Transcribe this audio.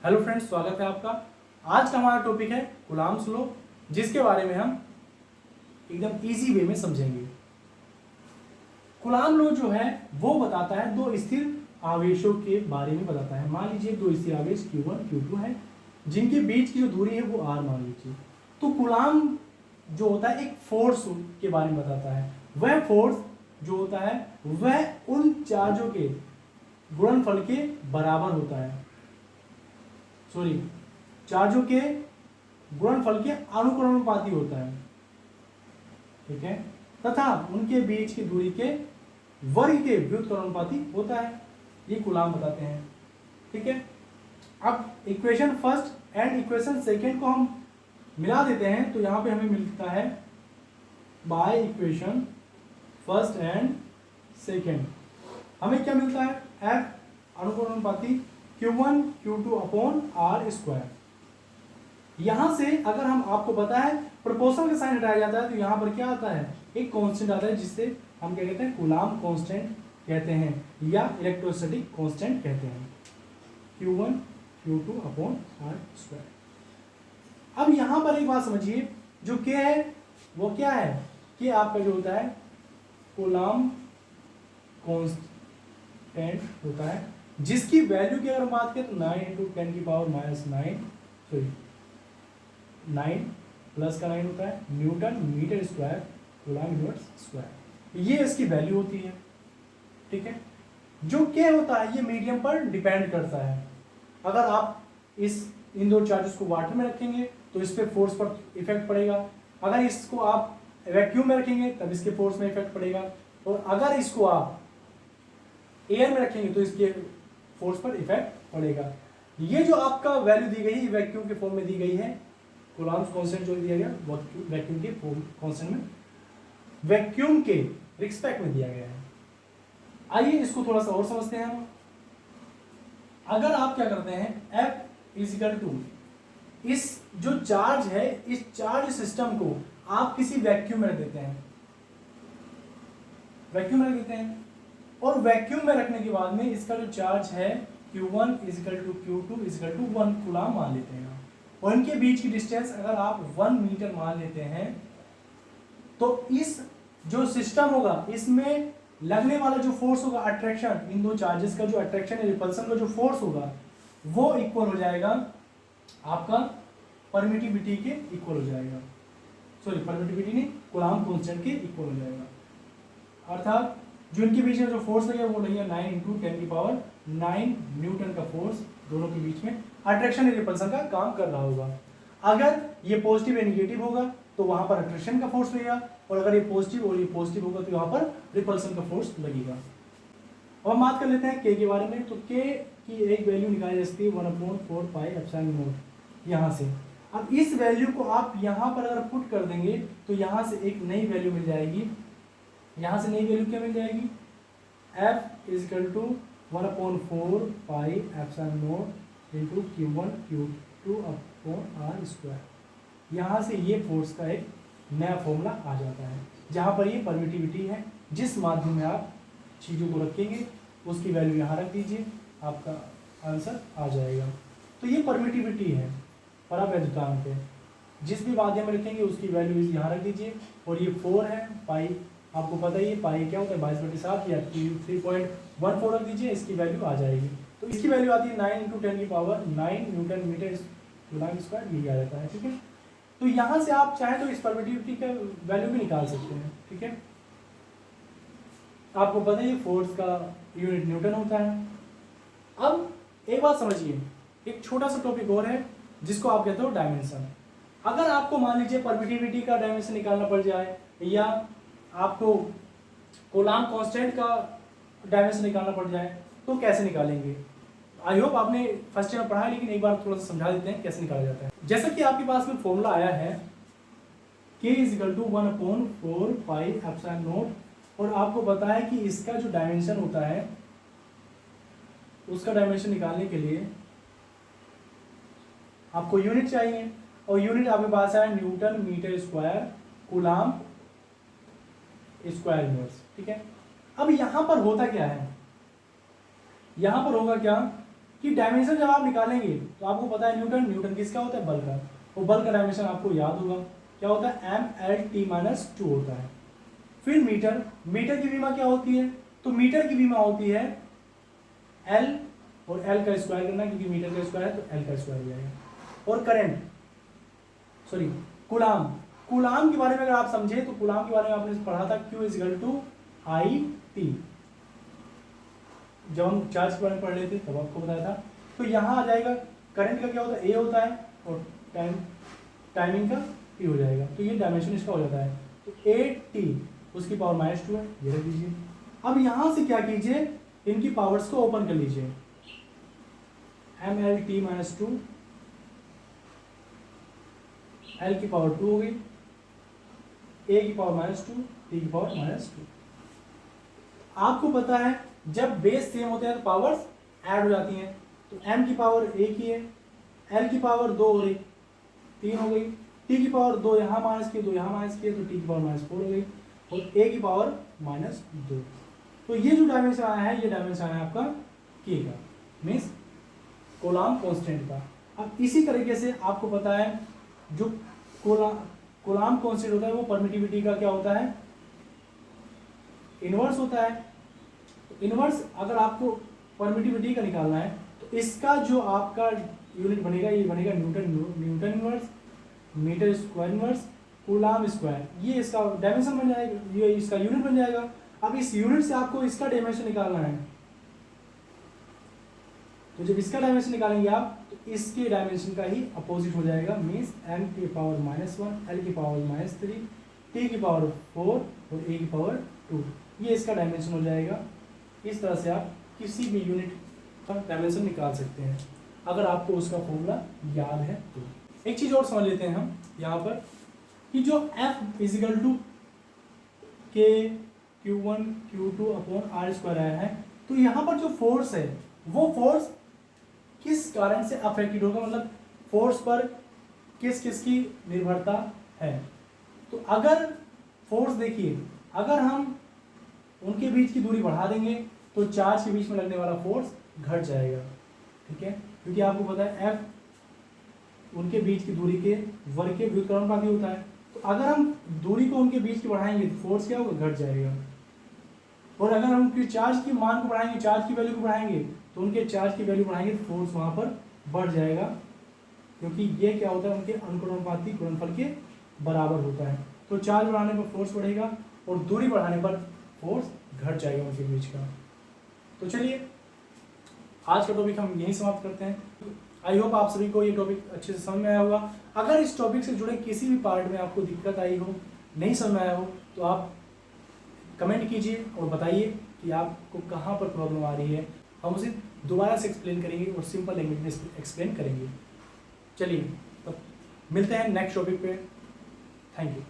Hello friends, स्वागत है आपका। आज का हमारा टॉपिक है कूलॉम्स लॉ, जिसके बारे में हम एकदम इजी वे में समझेंगे। कूलॉम लॉ जो है वो बताता है दो स्थिर आवेशों के बारे में बताता है। मान लीजिए दो स्थिर आवेश Q1 Q2 है, जिनके बीच की जो दूरी है वो r मान लीजिए। तो कूलॉम जो होता है एक फोर्स के बारे में बताता है। वह फोर्स जो होता है वह उन चार्जों के गुणनफल के बराबर होता है, चार्जों के गुणनफल के अनुक्रमानुपाती होता है, ठीक है, तथा उनके बीच की दूरी के वर्ग के व्युत्क्रमानुपाती होता है। ये कूलॉम बताते हैं, ठीक है। अब equation first and equation second को हम मिला देते हैं तो यहां पे हमें मिलता है by equation first and second हमें क्या मिलता है, F अनुक्रमानुपाती Q1 Q2 upon R square. यहां से अगर हम आपको पता है प्रोपोर्शनल का साइन हटाया जाता है तो यहां पर क्या आता है, एक कांस्टेंट आता है जिससे हम क्या कहते हैं, कूलॉम कांस्टेंट कहते हैं या इलेक्ट्रोस्टैटिक कांस्टेंट कहते हैं, Q1 Q2 upon R square. अब यहां पर एक बात समझिए, जो K है वो क्या है, कि आपका जो होता है कूलॉम कांस्टेंट होता है, जिसकी वैल्यू की अगर बात करें तो 9 × 10⁻⁹ सॉरी 9 प्लस का 9 होता है newton metre square coulomb inverse square, ये इसकी वैल्यू होती है, ठीक है। जो के होता है ये मीडियम पर डिपेंड करता है। अगर आप इन दो चार्जेस को वाटर में रखेंगे तो इस पे फोर्स पर इफेक्ट पड़ेगा, अगर इसको आप वैक्यूम में रखेंगे तब इसके फोर्स में इफेक्ट पड़ेगा, और अगर इसको आप एयर में रखेंगे तो इसके फोर्स पर इफेक्ट पड़ेगा। ये जो आपका वैल्यू दी गई है वैक्यूम के फॉर्म में दी गई है, कूलॉम कांस्टेंट जो दिया गया वैक्यूम के कांस्टेंट में, वैक्यूम के रिस्पेक्ट में दिया गया है। आइए इसको थोड़ा सा और समझते हैं हम। अगर आप क्या करते हैं, F इजिकल टू इस जो चार्ज है, इस चार्ज सिस्टम को आप किसी वैक्यूम में रख देते हैं, वैक्यूम में रख देते हैं, और वैक्यूम में रखने के बाद में इसका जो चार्ज है Q1 is equal to Q2 is equal to 1 coulomb मान लेते हैं, और इनके बीच की डिस्टेंस अगर आप 1 मीटर मान लेते हैं, तो इस जो सिस्टम होगा इसमें लगने वाला जो फोर्स होगा अट्रैक्शन, इन दो चार्जेस का जो अट्रैक्शन है, रिपल्सन का जो फोर्स होगा वो इक्वल हो जाएगा आपका परमिटिविटी के इक्वल हो जाएगा, सॉरी परमिटिविटी नहीं, कूलॉम कांस्टेंट के इक्वल हो जाएगा। अर्थात जो इनके बीच में जो फोर्स लगेगा वो लगेगा 9 × 10⁹ न्यूटन का फोर्स दोनों के बीच में अट्रैक्शन या रिपल्सन का काम कर रहा होगा। अगर ये पॉजिटिव या निगेटिव होगा तो वहां पर अट्रैक्शन का फोर्स लगेगा, और अगर ये पॉजिटिव और ये पॉजिटिव होगा तो यहाँ पर रिपल्सन का फोर्स लगेगा। अब हम बात कर लेते हैं के वैल्यू में। तो के की एक वैल्यू निकाली जा सकती है 1/4πε0 यहाँ से। अब इस वैल्यू को आप यहाँ पर अगर पुट कर देंगे तो यहाँ से एक नई वैल्यू मिल जाएगी। यहाँ से नई वैल्यू क्या मिल जाएगी, F is equal to 1/4πε0 × Q1 Q2 upon R square. यहाँ से ये फोर्स का एक नया फॉर्मूला आ जाता है, जहाँ पर ये परमिटिविटी है, जिस माध्यम में आप चीज़ों को रखेंगे उसकी वैल्यू यहाँ रख दीजिए, आपका आंसर आ जाएगा। तो ये परमिटिविटी है परावैद्युतांक है, जिस भी माध्यम में रखेंगे उसकी वैल्यू यहाँ रख दीजिए, और ये 4 है, पाई आपको पता ही है, पाई क्या होता है 22/7 या 3.14 रख दीजिए, इसकी वैल्यू आ जाएगी। तो इसकी वैल्यू आती है 9 × 10⁹ न्यूटन मीटर कूलॉम स्क्वायर, ये आ जाता है, ठीक है। तो यहाँ से आप चाहे तो इस परमिटिविटी का वैल्यू भी निकाल सकते हैं, ठीक है। आपको पता है फोर्स का यूनिट न्यूटन होता है। अब एक बात समझिए, एक छोटा सा टॉपिक और है जिसको आप कहते हो डायमेंशन। अगर आपको मान लीजिए परमिटिविटी का डायमेंशन निकालना पड़ जाए, या आपको कूलॉम कांस्टेंट का डायमेंशन निकालना पड़ जाए, तो कैसे निकालेंगे। आई होप आपने फर्स्ट ईयर में पढ़ा है, लेकिन एक बार थोड़ा सा समझा देते हैं कैसे निकाला जाता है। जैसा कि आपके पास में फॉर्मूला आया है K इजिकल टू 1/4πε0, और आपको पता है कि इसका जो डायमेंशन होता है उसका डायमेंशन निकालने के लिए आपको यूनिट चाहिए, और यूनिट आपके पास है newton metre square coulomb square inverse, ठीक है। अब यहां पर होता क्या है, यहां पर होगा क्या कि डायमेंशन जब आप निकालेंगे तो आपको पता है न्यूटन, न्यूटन किसका होता है, बल का, वो बल का डायमेंशन आपको याद होगा क्या होता है, mL/t-2 होता है। फिर मीटर, मीटर की विमा क्या होती है, तो मीटर की विमा होती है L और L का स्क्वायर करना, क्योंकि मीटर का स्क्वायर है तो L का स्क्वायर हो जाएगा। और करंट, सॉरी कूलाम, कूलाम के बारे में अगर आप समझे तो कूलाम के बारे में आपने पढ़ा था Q=I/T, जब हम चार्ज के बारे में पढ़ रहे थे तब आपको बताया था। तो यहाँ आ जाएगा करंट का क्या होता है, A होता है, और टाइमिंग का T हो जाएगा, तो ये डायमेंशन इसका हो जाता है। तो AT उसकी पावर -2 है, ये रख दीजिए। अब यहाँ से क्या कीजिए, इनकी पावर्स को ओपन कर लीजिए, mL/t-2, L की पावर 2 हो गई, A की पावर -2, T की पावर -2। आपको पता है जब बेस सेम होते हैं तो पावर्स ऐड हो जाती हैं, तो m की पावर 1 ही है, L की पावर 2 हो रही, 3 हो गई, T की पावर 2 यहाँ माइनस की, 2 यहाँ माइनस की, तो T की पावर -4 हो गई, और A की पावर -2। तो ये जो डायमेंशन आया है, ये डायमेंशन आया है आपका K का, मीन्स कूलाम कांस्टेंट का। अब इसी तरीके से आपको पता है जो कूलाम कांस्टेंट होता है वो परमिटिविटी का क्या होता है, इनवर्स होता है। तो इनवर्स अगर आपको परमिटिविटी का निकालना है तो इसका जो आपका यूनिट बनेगा, ये बनेगा newton inverse, metre square inverse, coulomb square, ये इसका डायमेंशन बन जाएगा, ये इसका यूनिट बन जाएगा। अब इस यूनिट से आपको इसका डायमेंशन निकालना है, तो जब इसका डायमेंशन निकालेंगे आप तो इसके डायमेंशन का ही अपोजिट हो जाएगा, मीन्स m की पावर -1, L की पावर -3, T की पावर 4 और A की पावर 2, ये इसका डायमेंशन हो जाएगा। इस तरह से आप किसी भी यूनिट का डायमेंशन निकाल सकते हैं अगर आपको उसका फॉर्मूला याद है तो। एक चीज़ और समझ लेते हैं हम यहाँ पर कि जो F K Q1 Q2/R² आया है, तो यहाँ पर जो फोर्स है वो फोर्स किस कारण से अफेक्टेड होगा, मतलब फोर्स पर किस किस की निर्भरता है। तो अगर फोर्स देखिए, अगर हम उनके बीच की दूरी बढ़ा देंगे तो चार्ज के बीच में लगने वाला फोर्स घट जाएगा, ठीक है, क्योंकि आपको पता है F उनके बीच की दूरी के वर्ग के व्युत्क्रमानुपाती होता है। तो अगर हम दूरी को उनके बीच की बढ़ाएंगे तो फोर्स क्या होगा, घट जाएगा। और अगर हम उनके चार्ज की मान को बढ़ाएंगे, चार्ज की वैल्यू को बढ़ाएंगे, तो उनके चार्ज की वैल्यू बढ़ाएंगे तो फोर्स वहाँ पर बढ़ जाएगा, क्योंकि ये क्या होता है, उनके अनुक्रमानुपाती गुणनफल के बराबर होता है। तो चार्ज बढ़ाने पर फोर्स बढ़ेगा और दूरी बढ़ाने पर फोर्स घट जाएगा उनके बीच का। तो चलिए आज का टॉपिक हम यहीं समाप्त करते हैं। आई होप आप सभी को ये टॉपिक अच्छे से समझ में आया होगा। अगर इस टॉपिक से जुड़े किसी भी पार्ट में आपको दिक्कत आई हो, नहीं समझ में आया हो, तो आप कमेंट कीजिए और बताइए कि आपको कहाँ पर प्रॉब्लम आ रही है। हम उसे दोबारा से एक्सप्लेन करेंगे और सिंपल लैंग्वेज में एक्सप्लेन करेंगे। चलिए तब मिलते हैं नेक्स्ट टॉपिक पे। Thank you.